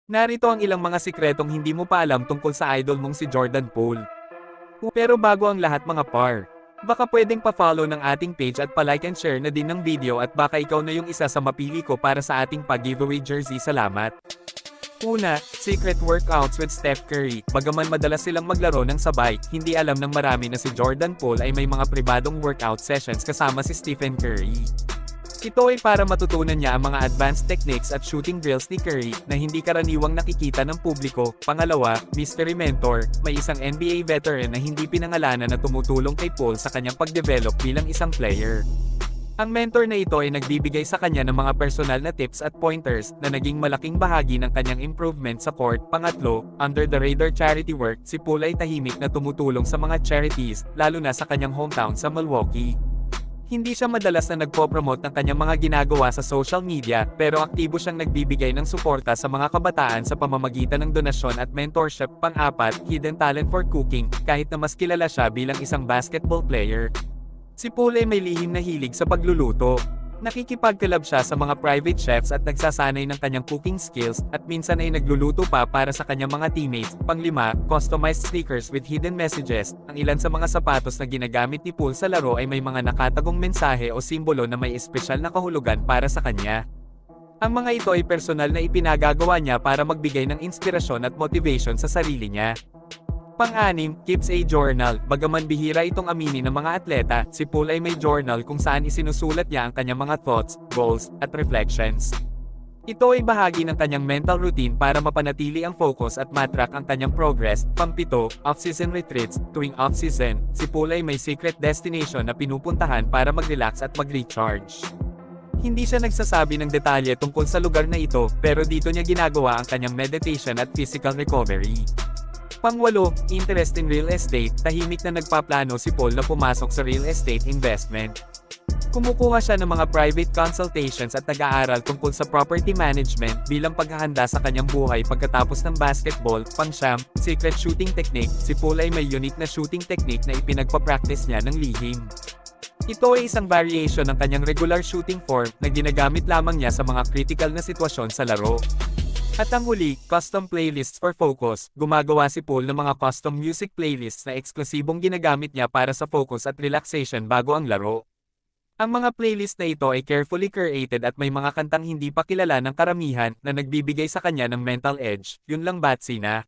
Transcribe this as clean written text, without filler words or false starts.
Narito ang ilang mga sikretong hindi mo pa alam tungkol sa idol mong si Jordan Poole. Pero bago ang lahat mga par, baka pwedeng pa-follow ng ating page at pa-like and share na din ng video at baka ikaw na yung isa sa mapili ko para sa ating pag-giveaway jersey. Salamat! Una, secret workouts with Steph Curry. Bagaman madalas silang maglaro ng sabay, hindi alam ng marami na si Jordan Poole ay may mga pribadong workout sessions kasama si Stephen Curry. Ito ay para matutunan niya ang mga advanced techniques at shooting drills ni Curry na hindi karaniwang nakikita ng publiko. Pangalawa, mystery mentor, may isang NBA veteran na hindi pinangalanan na tumutulong kay Poole sa kanyang pag-develop bilang isang player. Ang mentor na ito ay nagbibigay sa kanya ng mga personal na tips at pointers na naging malaking bahagi ng kanyang improvement sa court. Pangatlo, under the radar charity work, si Poole ay tahimik na tumutulong sa mga charities, lalo na sa kanyang hometown sa Milwaukee. Hindi siya madalas na nagpo-promote ng kanyang mga ginagawa sa social media, pero aktibo siyang nagbibigay ng suporta sa mga kabataan sa pamamagitan ng donasyon at mentorship. Pang-apat, hidden talent for cooking, kahit na mas kilala siya bilang isang basketball player. Si Poole ay may lihim na hilig sa pagluluto. Nakikipagkalab siya sa mga private chefs at nagsasanay ng kanyang cooking skills, at minsan ay nagluluto pa para sa kanyang mga teammates. Panglima, customized sneakers with hidden messages. Ang ilan sa mga sapatos na ginagamit ni Poole sa laro ay may mga nakatagong mensahe o simbolo na may espesyal na kahulugan para sa kanya. Ang mga ito ay personal na ipinagagawa niya para magbigay ng inspirasyon at motivation sa sarili niya. Pang-anim, keeps a journal. Bagaman bihira itong aminin ng mga atleta, si Poole ay may journal kung saan isinusulat niya ang kanyang mga thoughts, goals, at reflections. Ito ay bahagi ng kanyang mental routine para mapanatili ang focus at matrack ang kanyang progress. Pang-pito, off-season retreats. Tuwing off-season, si Poole ay may secret destination na pinupuntahan para mag-relax at mag-recharge. Hindi siya nagsasabi ng detalye tungkol sa lugar na ito, pero dito niya ginagawa ang kanyang meditation at physical recovery. Pang-walo, interest in real estate. Tahimik na nagpaplano si Poole na pumasok sa real estate investment. Kumukuha siya ng mga private consultations at nag-aaral tungkol sa property management bilang paghahanda sa kanyang buhay pagkatapos ng basketball. Pang-siyam, secret shooting technique. Si Poole ay may unique na shooting technique na ipinagpa-practice niya ng lihim. Ito ay isang variation ng kanyang regular shooting form na ginagamit lamang niya sa mga critical na sitwasyon sa laro. At ang huli, custom playlists for focus. Gumagawa si Poole ng mga custom music playlists na eksklusibong ginagamit niya para sa focus at relaxation bago ang laro. Ang mga playlist na ito ay carefully curated at may mga kantang hindi pa kilala ng karamihan na nagbibigay sa kanya ng mental edge. Yun lang, Batsy na.